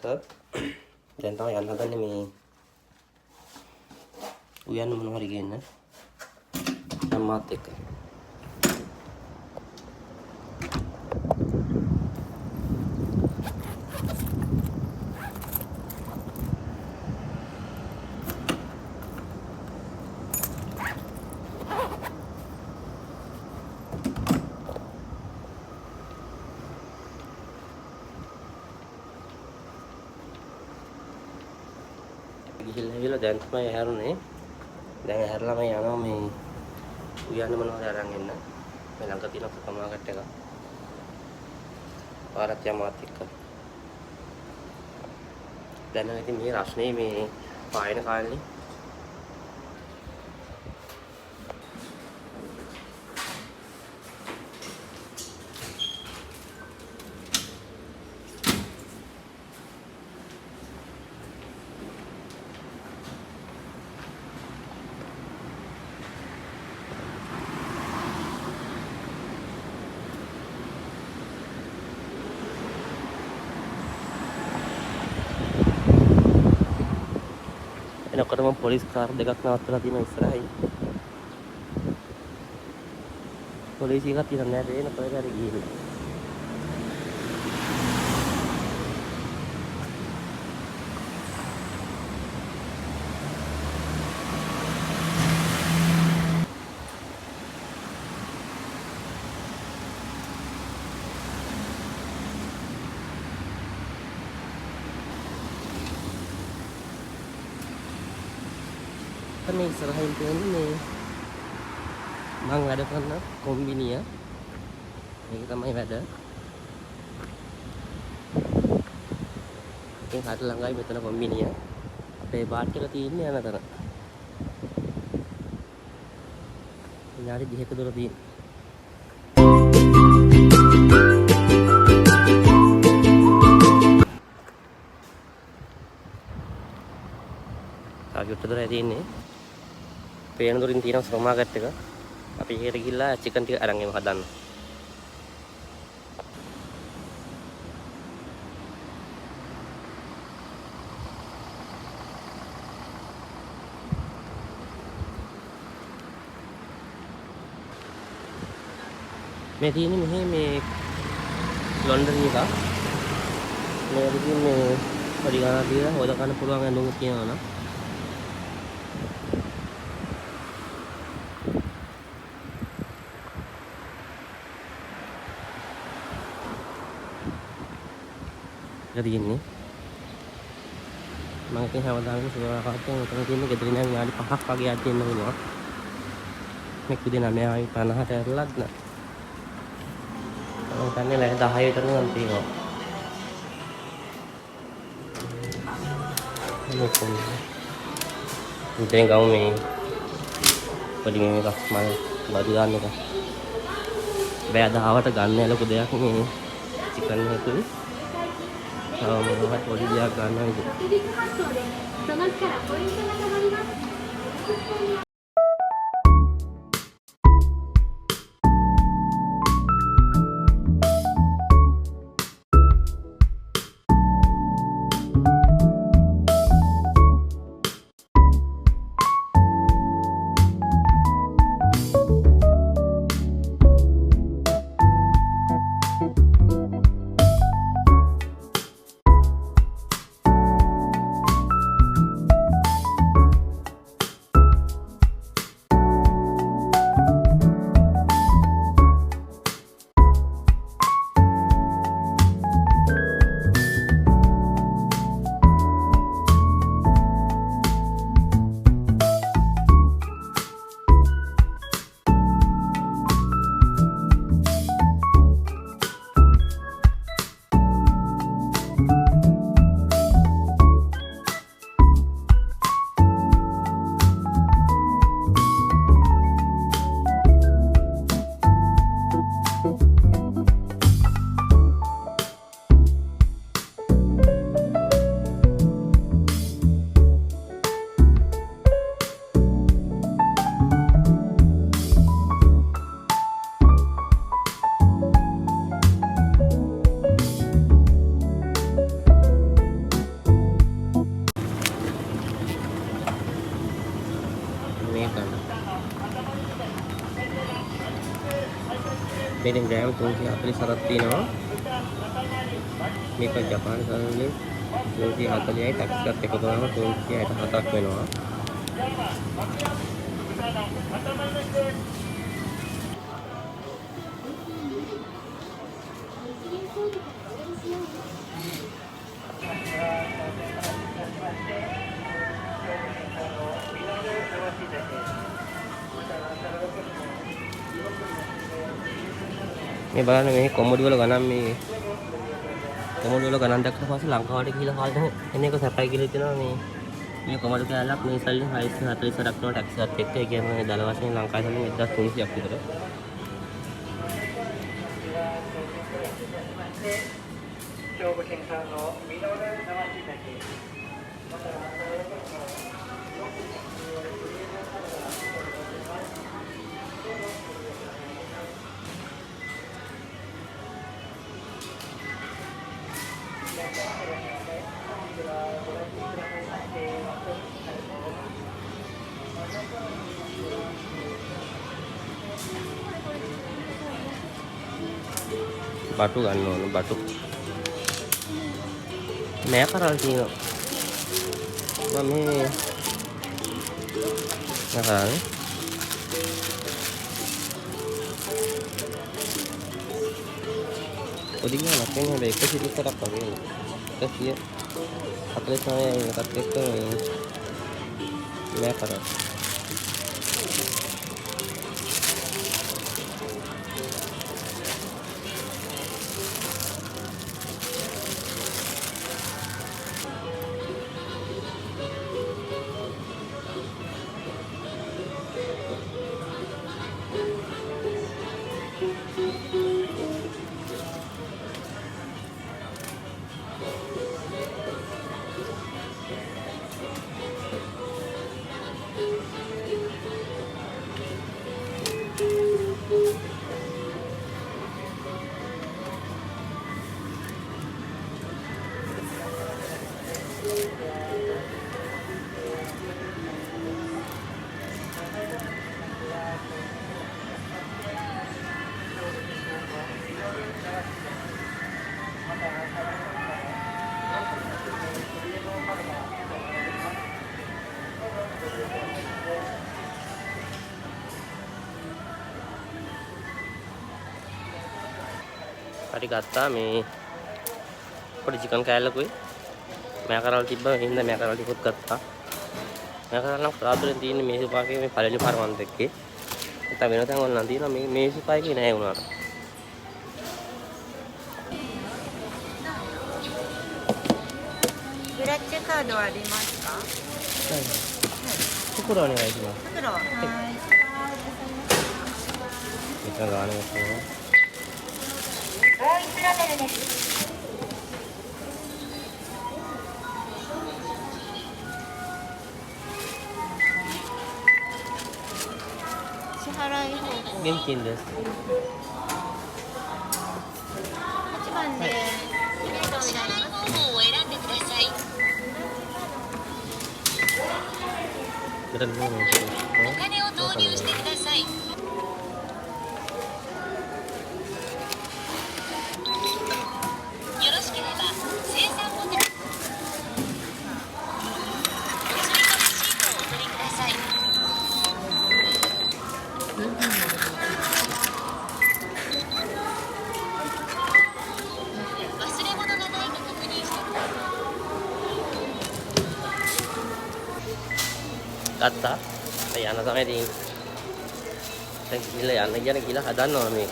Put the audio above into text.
දැන් තමයි යන්න හදන්නේ මේ උයන්න මොනවා හරි ගේන්න. අම්මාත් එක්ක. ගිහිල්ලා දැන් තමයි හැරුනේ. දැන් හැරලා මම යනවා මේ උයන්න මොනවද අරන් එන්න. මේ ළඟ තියෙන සුපර් මාකට් එක. පාරත් යමාත් එක්ක. දැන් ඉතින් මේ රස්නේ මේ පායන කාලේ එනකොටම පොලිස් කාර් දෙකක් නවත්තලා තියෙනවා ඉස්සරහින්. පොලිසිය එකක් තියෙනවා නේද? එන කොහෙද හරි ගිහින්. මේ ඉස්සරහින් තියෙන්නේ මේ මම වැඩ කරන කොම්බිනිය. මේක තමයි වැඩ. ඉතින් හරිය ළඟයි මෙතන කොම්බිනිය. අපේ බාට් එක තියෙන්නේ යන තැන. විනාඩි 2ක දුර තියෙන්නේ. තාගිට දොරයි තියෙන්නේ. පේන දොරින් තියෙන සුපර් මාකට් එක. අපි ඒකට ගිහිල්ලා චිකන් ටික අරන් එමු හදන්න. මේ තියෙන්නේ මෙහි මේ ලොන්ඩරි එක. මේක තියෙන්නේ පොඩි ගානක් දීලා හොද ගන්න පුළුවන් ඇඳුම් තියෙනවා නම්. තියෙන්නේ මම ඉතින් හැමදාම සුවරකට උතන තියෙන ගෙදරින් නම් විනාඩි 5ක් වගේ යද්දී එන්න වෙනවා. මේක උදේ 9:50ට ඇරලත් නෑ. මම කන්නේ නැහැ 10 විතර නම් තියෙනවා. ඉතින් ගමු මේ පොඩි මේක මම බඩු ගන්න එක. බෑ 10ට ගන්න ලොකු දෙයක් මේ චිකන් එකේ. පොඩි දෙයක් ගන්නවා ඉතින්. මේක ගන්න. මේකෙන් ග්‍රෑම් 347ක් තියෙනවා. මේක ජපාන සල්ලි 340යි ටැක්ස් එකත් එකතු කරාම 367ක් වෙනවා. මේ බලන්න මේ කොමඩි වල ගණන් මේ කොමඩි වල ගණන් දැක්කට පස්සේ ලංකාවට ගිහිලා කාලෙම එන එක සැපයි කියලා හිතෙනවා මේ කොමඩි කෑල්ලක් මේ සල්ලි 640 දක්වන ටැක්ස් එකත් එක්ක ඒ කියන්නේ දල වශයෙන් ලංකාවේ සල්ලි 1300ක් විතර. බටු ගන්න ඕන බටු මෑ කරල් තියෙනවා මම මේ නහරන්නේ පොඩි ගානක් එන්නේ හැබැයි 130ක් වගේ 149 එකත් එක්ක මෑ කරල් හරි ගත්තා මේ පොඩි චිකන් කෑල්ලකුයි මෑ කරවල තිබ්බා ඒ හින්දා මෑ කරවල ටිකක් ගත්තා මෑ කරවල නම් ප්‍රාතුරෙන් තියෙන මේ සුපාකේ මේ පළවෙනි පාර මන් දැක්කේ නැත්නම් වෙන තැන් වල නම් තියෙනවා මේ සුපාකේ නෑ වුණාට Grazie card はありますか？袋お願いします袋は。はい。めっちゃガーネですねボーイスラベルです。支払い方法。現金です8番で、ありがとうございます。方法を選んでください。お金お金を投入してください。よろしければ生産ボタン。お釣りのレシートをお取りください。忘れ物がないか確認してください。ගත්තා. ඒ යන සමයේදී දැන් ගිහලා යන්න කියන කියලා හදන්න ඕන මේක.